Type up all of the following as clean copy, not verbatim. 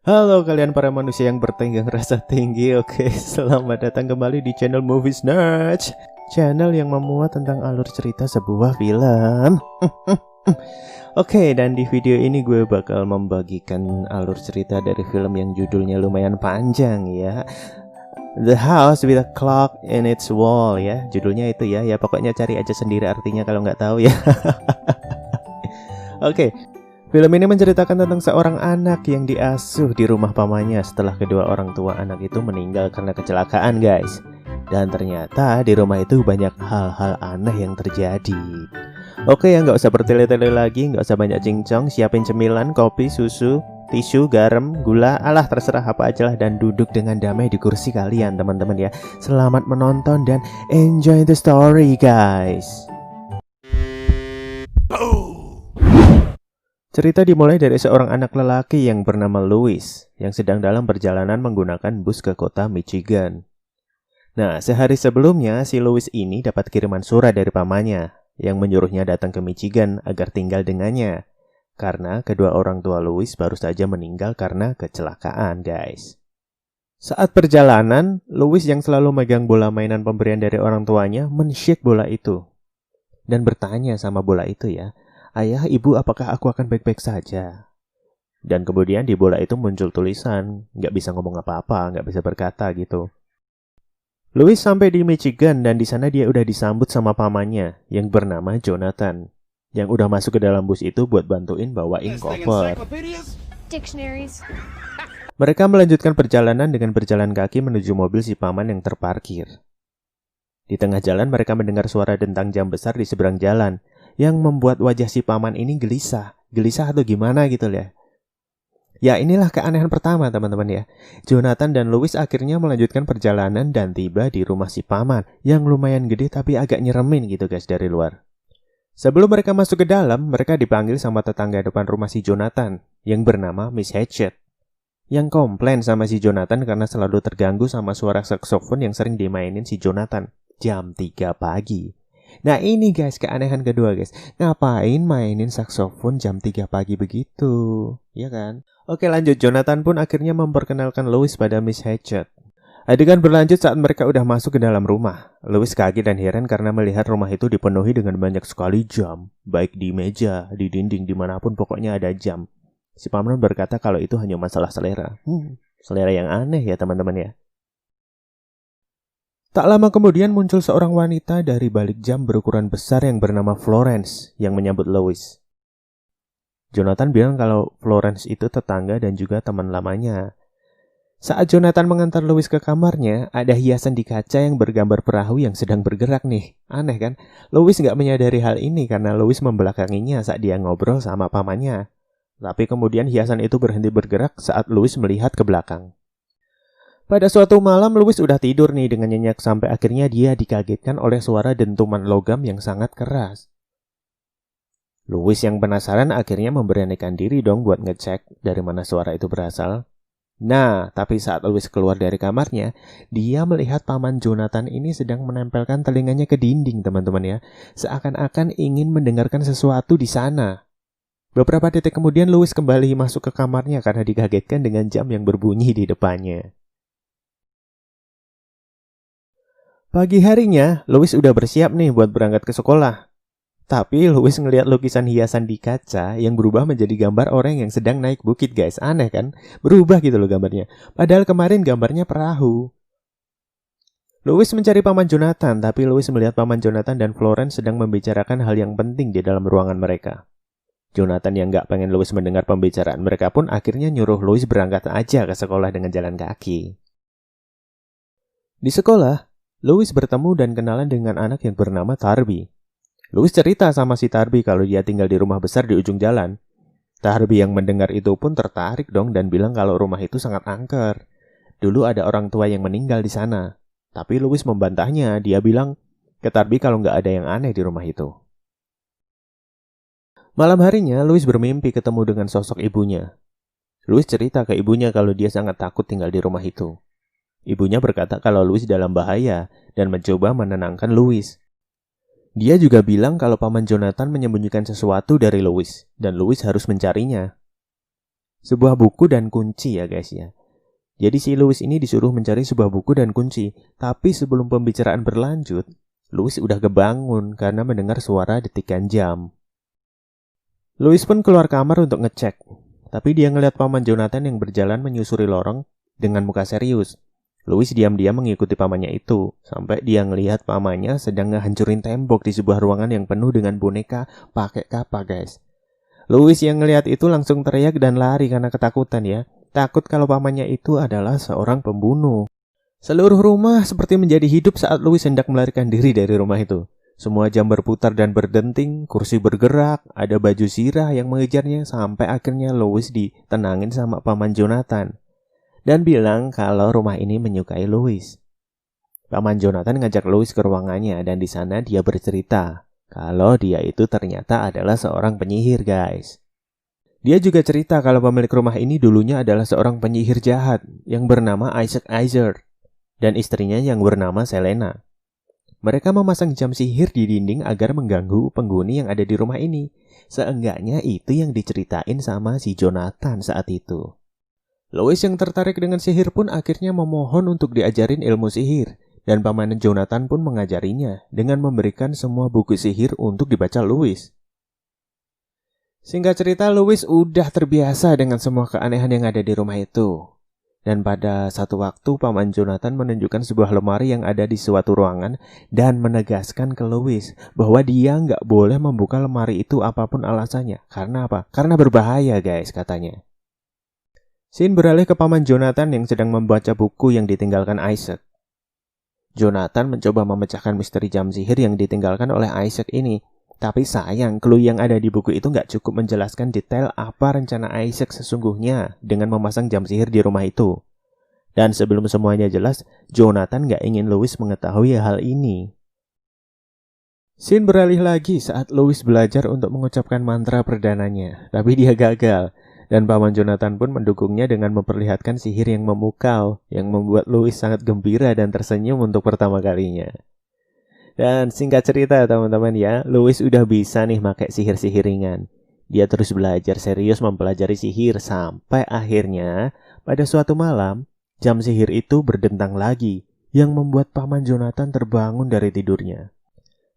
Halo kalian para manusia yang bertenggang rasa tinggi. Oke, selamat datang kembali di channel Movies Nerds, channel yang memuat tentang alur cerita sebuah film. Oke, dan di video ini gue bakal membagikan alur cerita dari film yang judulnya lumayan panjang ya. The House with a Clock in its Wall ya. Judulnya itu ya. Ya pokoknya cari aja sendiri artinya kalau nggak tahu ya. Oke. Film ini menceritakan tentang seorang anak yang diasuh di rumah pamannya setelah kedua orang tua anak itu meninggal karena kecelakaan, guys. Dan ternyata di rumah itu banyak hal-hal aneh yang terjadi. Oke ya, nggak usah bertele-tele lagi, nggak usah banyak cincong, siapin cemilan, kopi, susu, tisu, garam, gula, alah terserah apa aja lah, dan duduk dengan damai di kursi kalian teman-teman ya. Selamat menonton dan enjoy the story, guys. Cerita dimulai dari seorang anak lelaki yang bernama Louis yang sedang dalam perjalanan menggunakan bus ke kota Michigan. Nah, sehari sebelumnya si Louis ini dapat kiriman surat dari pamannya yang menyuruhnya datang ke Michigan agar tinggal dengannya. Karena kedua orang tua Louis baru saja meninggal karena kecelakaan, guys. Saat perjalanan, Louis yang selalu megang bola mainan pemberian dari orang tuanya men-shake bola itu dan bertanya sama bola itu ya, "Ayah, ibu, apakah aku akan baik-baik saja?" Dan kemudian di bola itu muncul tulisan, nggak bisa ngomong apa-apa, nggak bisa berkata gitu. Louis sampai di Michigan dan di sana dia udah disambut sama pamannya yang bernama Jonathan, yang udah masuk ke dalam bus itu buat bantuin bawain koper. Mereka melanjutkan perjalanan dengan berjalan kaki menuju mobil si paman yang terparkir. Di tengah jalan mereka mendengar suara dentang jam besar di seberang jalan, yang membuat wajah si paman ini gelisah atau gimana gitu ya. Ya inilah keanehan pertama teman-teman ya. Jonathan dan Louis akhirnya melanjutkan perjalanan dan tiba di rumah si paman yang lumayan gede tapi agak nyeremin gitu guys dari luar. Sebelum mereka masuk ke dalam, mereka dipanggil sama tetangga depan rumah si Jonathan yang bernama Miss Hatchet, yang komplain sama si Jonathan karena selalu terganggu sama suara saksofon yang sering dimainin si Jonathan jam 3 pagi. Nah ini guys keanehan kedua guys. Ngapain mainin saksofon jam 3 pagi begitu? Ya kan? Oke lanjut, Jonathan pun akhirnya memperkenalkan Louis pada Miss Hatchet. Adegan berlanjut saat mereka udah masuk ke dalam rumah. Louis kaget dan heran karena melihat rumah itu dipenuhi dengan banyak sekali jam. Baik di meja, di dinding, dimanapun pokoknya ada jam. Si paman berkata kalau itu hanya masalah selera. Selera yang aneh ya teman-teman ya. Tak lama kemudian muncul seorang wanita dari balik jam berukuran besar yang bernama Florence yang menyambut Louis. Jonathan bilang kalau Florence itu tetangga dan juga teman lamanya. Saat Jonathan mengantar Louis ke kamarnya, ada hiasan di kaca yang bergambar perahu yang sedang bergerak nih. Aneh kan? Louis nggak menyadari hal ini karena Louis membelakanginya saat dia ngobrol sama pamannya. Tapi kemudian hiasan itu berhenti bergerak saat Louis melihat ke belakang. Pada suatu malam, Louis udah tidur nih dengan nyenyak sampai akhirnya dia dikagetkan oleh suara dentuman logam yang sangat keras. Louis yang penasaran akhirnya memberanikan diri dong buat ngecek dari mana suara itu berasal. Nah, tapi saat Louis keluar dari kamarnya, dia melihat paman Jonathan ini sedang menempelkan telinganya ke dinding, teman-teman ya. Seakan-akan ingin mendengarkan sesuatu di sana. Beberapa detik kemudian Louis kembali masuk ke kamarnya karena dikagetkan dengan jam yang berbunyi di depannya. Pagi harinya, Louis udah bersiap nih buat berangkat ke sekolah. Tapi Louis ngelihat lukisan hiasan di kaca yang berubah menjadi gambar orang yang sedang naik bukit guys. Aneh kan? Berubah gitu loh gambarnya. Padahal kemarin gambarnya perahu. Louis mencari paman Jonathan, tapi Louis melihat paman Jonathan dan Florence sedang membicarakan hal yang penting di dalam ruangan mereka. Jonathan yang gak pengen Louis mendengar pembicaraan mereka pun akhirnya nyuruh Louis berangkat aja ke sekolah dengan jalan kaki. Di sekolah, Louis bertemu dan kenalan dengan anak yang bernama Tarby. Louis cerita sama si Tarby kalau dia tinggal di rumah besar di ujung jalan. Tarby yang mendengar itu pun tertarik dong dan bilang kalau rumah itu sangat angker. Dulu ada orang tua yang meninggal di sana. Tapi Louis membantahnya, dia bilang ke Tarby kalau nggak ada yang aneh di rumah itu. Malam harinya, Louis bermimpi ketemu dengan sosok ibunya. Louis cerita ke ibunya kalau dia sangat takut tinggal di rumah itu. Ibunya berkata kalau Louis dalam bahaya dan mencoba menenangkan Louis. Dia juga bilang kalau paman Jonathan menyembunyikan sesuatu dari Louis dan Louis harus mencarinya. sebuah buku dan kunci ya guys ya. Jadi si Louis ini disuruh mencari sebuah buku dan kunci. Tapi sebelum pembicaraan berlanjut, Louis udah kebangun karena mendengar suara detikan jam. Louis pun keluar kamar untuk ngecek. Tapi dia ngeliat paman Jonathan yang berjalan menyusuri lorong dengan muka serius. Louis diam-diam mengikuti pamannya itu, sampai dia ngelihat pamannya sedang ngehancurin tembok di sebuah ruangan yang penuh dengan boneka pakai kapak guys. Louis yang ngelihat itu langsung teriak dan lari karena ketakutan ya. Takut kalau pamannya itu adalah seorang pembunuh. Seluruh rumah seperti menjadi hidup saat Louis hendak melarikan diri dari rumah itu. Semua jam berputar dan berdenting, kursi bergerak, ada baju zirah yang mengejarnya sampai akhirnya Louis ditenangin sama paman Jonathan. Dan bilang kalau rumah ini menyukai Louis. Paman Jonathan ngajak Louis ke ruangannya dan di sana dia bercerita kalau dia itu ternyata adalah seorang penyihir guys. Dia juga cerita kalau pemilik rumah ini dulunya adalah seorang penyihir jahat yang bernama Isaac Iser dan istrinya yang bernama Selena. Mereka memasang jam sihir di dinding agar mengganggu penghuni yang ada di rumah ini. Seenggaknya itu yang diceritain sama si Jonathan saat itu. Louis yang tertarik dengan sihir pun akhirnya memohon untuk diajarin ilmu sihir. Dan paman Jonathan pun mengajarinya dengan memberikan semua buku sihir untuk dibaca Louis. Singkat cerita, Louis udah terbiasa dengan semua keanehan yang ada di rumah itu. Dan pada satu waktu, paman Jonathan menunjukkan sebuah lemari yang ada di suatu ruangan dan menegaskan ke Louis bahwa dia nggak boleh membuka lemari itu apapun alasannya. Karena apa? Karena berbahaya guys, katanya. Scene beralih ke paman Jonathan yang sedang membaca buku yang ditinggalkan Isaac. Jonathan mencoba memecahkan misteri jam sihir yang ditinggalkan oleh Isaac ini. Tapi sayang, clue yang ada di buku itu nggak cukup menjelaskan detail apa rencana Isaac sesungguhnya dengan memasang jam sihir di rumah itu. Dan sebelum semuanya jelas, Jonathan nggak ingin Louis mengetahui hal ini. Scene beralih lagi saat Louis belajar untuk mengucapkan mantra perdananya, tapi dia gagal. Dan paman Jonathan pun mendukungnya dengan memperlihatkan sihir yang memukau, yang membuat Louis sangat gembira dan tersenyum untuk pertama kalinya. Dan singkat cerita teman-teman ya, Louis udah bisa nih pakai sihir-sihir ringan. Dia terus belajar serius mempelajari sihir sampai akhirnya pada suatu malam, jam sihir itu berdentang lagi yang membuat paman Jonathan terbangun dari tidurnya.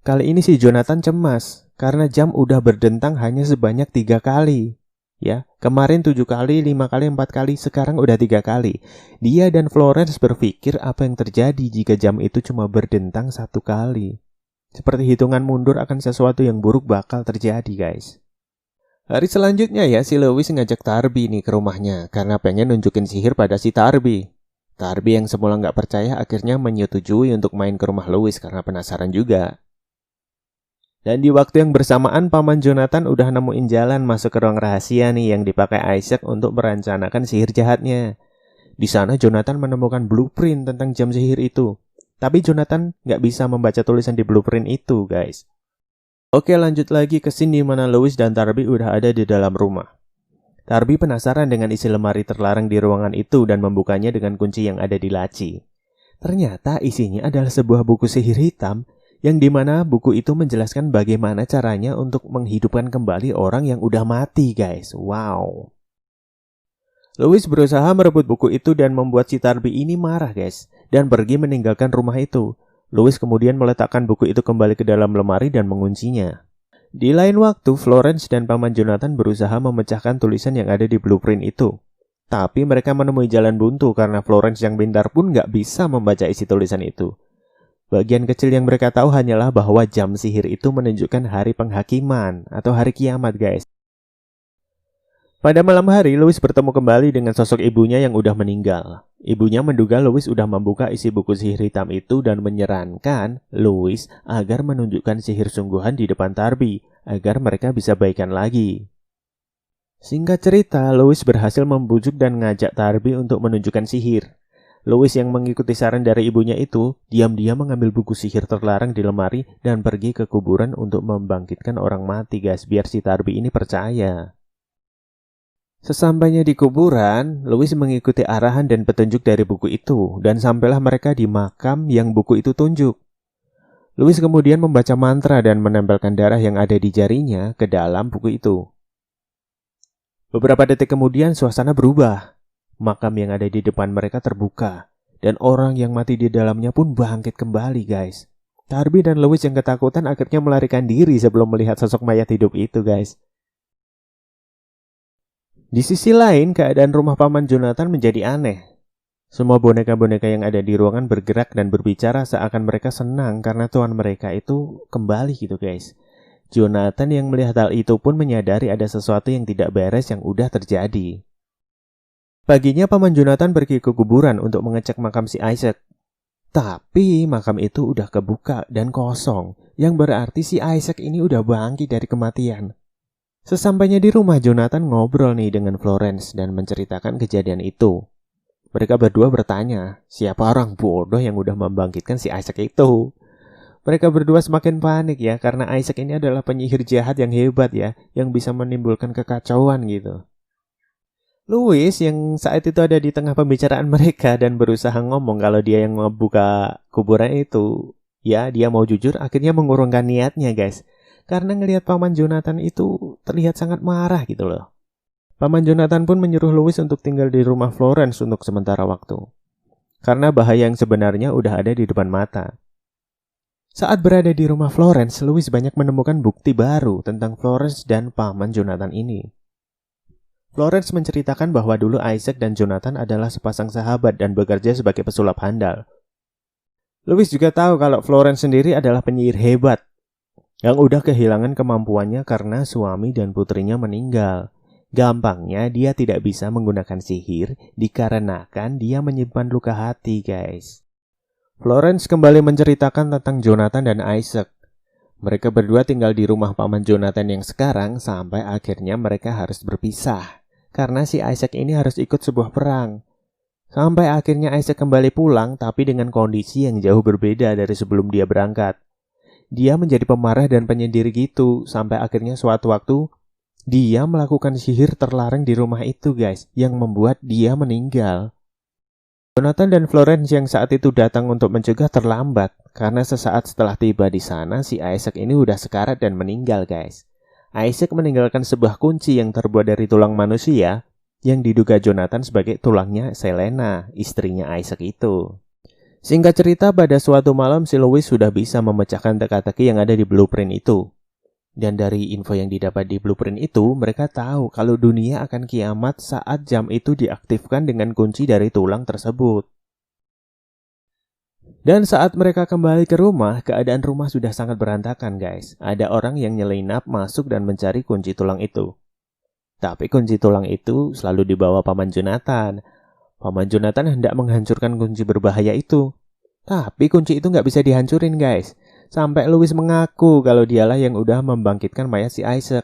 Kali ini si Jonathan cemas karena jam udah berdentang hanya sebanyak 3 kali. Ya, kemarin 7 kali, 5 kali, 4 kali, sekarang udah 3 kali. Dia dan Florence berpikir apa yang terjadi jika jam itu cuma berdentang 1 kali. Seperti hitungan mundur akan sesuatu yang buruk bakal terjadi guys. Hari selanjutnya ya, si Louis ngajak Tarby nih ke rumahnya karena pengen nunjukin sihir pada si Tarby. Tarby yang semula gak percaya akhirnya menyetujui untuk main ke rumah Louis karena penasaran juga. Dan di waktu yang bersamaan, paman Jonathan udah nemuin jalan masuk ke ruang rahasia nih yang dipakai Isaac untuk merencanakan sihir jahatnya. Di sana Jonathan menemukan blueprint tentang jam sihir itu. Tapi Jonathan nggak bisa membaca tulisan di blueprint itu, guys. Oke, lanjut lagi ke scene di mana Louis dan Tarby udah ada di dalam rumah. Tarby penasaran dengan isi lemari terlarang di ruangan itu dan membukanya dengan kunci yang ada di laci. Ternyata isinya adalah sebuah buku sihir hitam yang dimana buku itu menjelaskan bagaimana caranya untuk menghidupkan kembali orang yang udah mati guys. Wow. Louis berusaha merebut buku itu dan membuat si Tarby ini marah guys, dan pergi meninggalkan rumah itu. Louis kemudian meletakkan buku itu kembali ke dalam lemari dan menguncinya. Di lain waktu, Florence dan paman Jonathan berusaha memecahkan tulisan yang ada di blueprint itu. Tapi mereka menemui jalan buntu karena Florence yang pintar pun gak bisa membaca isi tulisan itu. Bagian kecil yang mereka tahu hanyalah bahwa jam sihir itu menunjukkan hari penghakiman atau hari kiamat guys. Pada malam hari, Louis bertemu kembali dengan sosok ibunya yang udah meninggal. Ibunya menduga Louis udah membuka isi buku sihir hitam itu dan menyarankan Louis agar menunjukkan sihir sungguhan di depan Tarby agar mereka bisa baikan lagi. Singkat cerita, Louis berhasil membujuk dan ngajak Tarby untuk menunjukkan sihir. Louis yang mengikuti saran dari ibunya itu, diam-diam mengambil buku sihir terlarang di lemari dan pergi ke kuburan untuk membangkitkan orang mati guys, biar si Tarby ini percaya. Sesampainya di kuburan, Louis mengikuti arahan dan petunjuk dari buku itu, dan sampailah mereka di makam yang buku itu tunjuk. Louis kemudian membaca mantra dan menempelkan darah yang ada di jarinya ke dalam buku itu. Beberapa detik kemudian suasana berubah. Makam yang ada di depan mereka terbuka, dan orang yang mati di dalamnya pun bangkit kembali, guys. Darby dan Lewis yang ketakutan akhirnya melarikan diri sebelum melihat sosok mayat hidup itu, guys. Di sisi lain, keadaan rumah Paman Jonathan menjadi aneh. Semua boneka-boneka yang ada di ruangan bergerak dan berbicara seakan mereka senang karena tuan mereka itu kembali gitu, guys. Jonathan yang melihat hal itu pun menyadari ada sesuatu yang tidak beres yang udah terjadi. Paginya Paman Jonathan pergi ke kuburan untuk mengecek makam si Isaac. Tapi makam itu udah kebuka dan kosong, yang berarti si Isaac ini udah bangkit dari kematian. Sesampainya di rumah, Jonathan ngobrol nih dengan Florence dan menceritakan kejadian itu. Mereka berdua bertanya, siapa orang bodoh yang udah membangkitkan si Isaac itu? Mereka berdua semakin panik ya, karena Isaac ini adalah penyihir jahat yang hebat ya, yang bisa menimbulkan kekacauan gitu. Louis yang saat itu ada di tengah pembicaraan mereka dan berusaha ngomong kalau dia yang membuka kuburan itu. Ya, dia mau jujur akhirnya mengurungkan niatnya, guys. Karena ngelihat Paman Jonathan itu terlihat sangat marah gitu loh. Paman Jonathan pun menyuruh Louis untuk tinggal di rumah Florence untuk sementara waktu. Karena bahaya yang sebenarnya udah ada di depan mata. Saat berada di rumah Florence, Louis banyak menemukan bukti baru tentang Florence dan Paman Jonathan ini. Florence menceritakan bahwa dulu Isaac dan Jonathan adalah sepasang sahabat dan bekerja sebagai pesulap handal. Louis juga tahu kalau Florence sendiri adalah penyihir hebat yang udah kehilangan kemampuannya karena suami dan putrinya meninggal. Gampangnya dia tidak bisa menggunakan sihir dikarenakan dia menyimpan luka hati, guys. Florence kembali menceritakan tentang Jonathan dan Isaac. Mereka berdua tinggal di rumah Paman Jonathan yang sekarang sampai akhirnya mereka harus berpisah. Karena si Isaac ini harus ikut sebuah perang. Sampai akhirnya Isaac kembali pulang tapi dengan kondisi yang jauh berbeda dari sebelum dia berangkat. Dia menjadi pemarah dan penyendiri gitu. Sampai akhirnya suatu waktu dia melakukan sihir terlarang di rumah itu, guys, yang membuat dia meninggal. Jonathan dan Florence yang saat itu datang untuk mencegah terlambat. Karena sesaat setelah tiba di sana si Isaac ini udah sekarat dan meninggal, guys. Isaac meninggalkan sebuah kunci yang terbuat dari tulang manusia yang diduga Jonathan sebagai tulangnya Selena, istrinya Isaac itu. Singkat cerita, pada suatu malam si Louis sudah bisa memecahkan teka-teki yang ada di blueprint itu. Dan dari info yang didapat di blueprint itu, mereka tahu kalau dunia akan kiamat saat jam itu diaktifkan dengan kunci dari tulang tersebut. Dan saat mereka kembali ke rumah, keadaan rumah sudah sangat berantakan, guys. Ada orang yang nyelinap masuk dan mencari kunci tulang itu. Tapi kunci tulang itu selalu dibawa Paman Jonathan. Paman Jonathan hendak menghancurkan kunci berbahaya itu. Tapi kunci itu nggak bisa dihancurin, guys. Sampai Louis mengaku kalau dialah yang udah membangkitkan mayat si Isaac.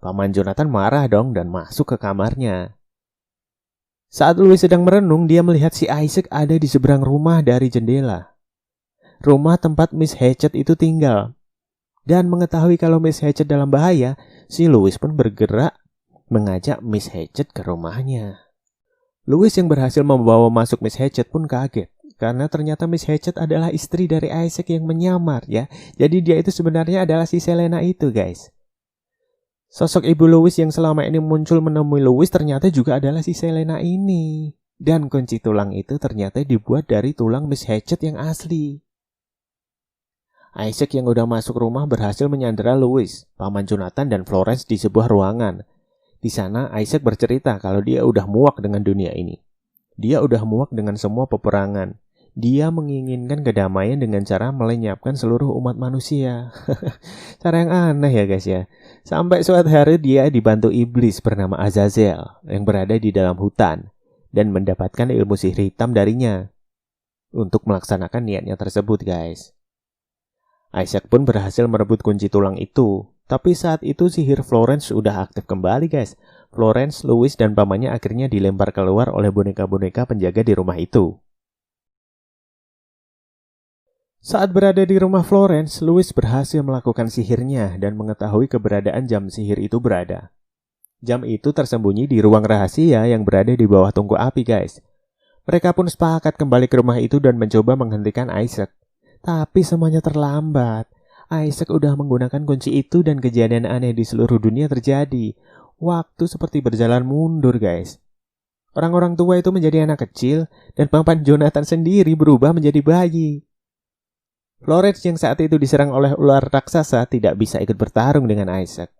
Paman Jonathan marah dong dan masuk ke kamarnya. Saat Louis sedang merenung, dia melihat si Isaac ada di seberang rumah dari jendela. Rumah tempat Miss Hatchet itu tinggal. Dan mengetahui kalau Miss Hatchet dalam bahaya, si Louis pun bergerak mengajak Miss Hatchet ke rumahnya. Louis yang berhasil membawa masuk Miss Hatchet pun kaget. Karena ternyata Miss Hatchet adalah istri dari Isaac yang menyamar ya. Jadi dia itu sebenarnya adalah si Selena itu, guys. Sosok ibu Louis yang selama ini muncul menemui Louis ternyata juga adalah si Selena ini. Dan kunci tulang itu ternyata dibuat dari tulang Miss Hatchet yang asli. Isaac yang udah masuk rumah berhasil menyandera Louis, Paman Jonathan dan Florence di sebuah ruangan. Di sana Isaac bercerita kalau dia udah muak dengan dunia ini. Dia udah muak dengan semua peperangan. Dia menginginkan kedamaian dengan cara melenyapkan seluruh umat manusia. Cara yang aneh ya, guys ya. Sampai suatu hari dia dibantu iblis bernama Azazel yang berada di dalam hutan dan mendapatkan ilmu sihir hitam darinya untuk melaksanakan niatnya tersebut, guys. Isaac pun berhasil merebut kunci tulang itu. Tapi saat itu sihir Florence sudah aktif kembali, guys. Florence, Louis, dan pamannya akhirnya dilempar keluar oleh boneka-boneka penjaga di rumah itu. Saat berada di rumah Florence, Louis berhasil melakukan sihirnya dan mengetahui keberadaan jam sihir itu berada. Jam itu tersembunyi di ruang rahasia yang berada di bawah tungku api, guys. Mereka pun sepakat kembali ke rumah itu dan mencoba menghentikan Isaac. Tapi semuanya terlambat. Isaac udah menggunakan kunci itu dan kejadian aneh di seluruh dunia terjadi. waktu seperti berjalan mundur, guys. Orang-orang tua itu menjadi anak kecil, dan paman Jonathan sendiri berubah menjadi bayi. Florence yang saat itu diserang oleh ular raksasa tidak bisa ikut bertarung dengan Isaac.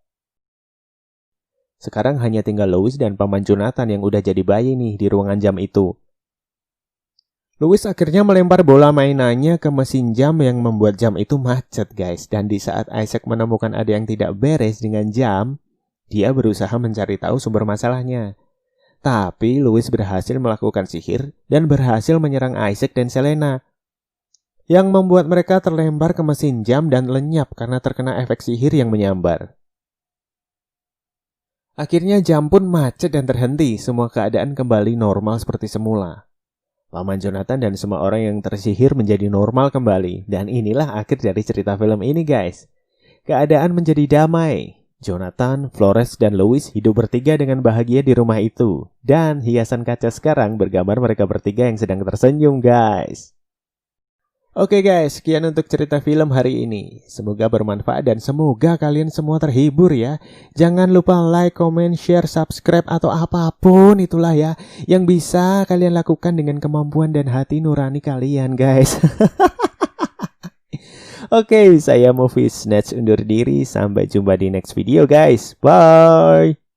Sekarang hanya tinggal Louis dan paman Jonathan yang udah jadi bayi nih di ruangan jam itu. Louis akhirnya melempar bola mainannya ke mesin jam yang membuat jam itu macet, guys. Dan di saat Isaac menemukan ada yang tidak beres dengan jam, dia berusaha mencari tahu sumber masalahnya. Tapi Louis berhasil melakukan sihir dan berhasil menyerang Isaac dan Selena, yang membuat mereka terlempar ke mesin jam dan lenyap karena terkena efek sihir yang menyambar. Akhirnya jam pun macet dan terhenti, semua keadaan kembali normal seperti semula. Paman Jonathan dan semua orang yang tersihir menjadi normal kembali. Dan inilah akhir dari cerita film ini, guys. Keadaan menjadi damai. Jonathan, Florence, dan Louis hidup bertiga dengan bahagia di rumah itu. Dan hiasan kaca sekarang bergambar mereka bertiga yang sedang tersenyum, guys. Oke guys, sekian untuk cerita film hari ini. Semoga bermanfaat dan semoga kalian semua terhibur ya. Jangan lupa like, comment, share, subscribe atau apapun itulah ya yang bisa kalian lakukan dengan kemampuan dan hati nurani kalian, guys. Oke, saya Movie Snatch undur diri. Sampai jumpa di next video, guys. Bye.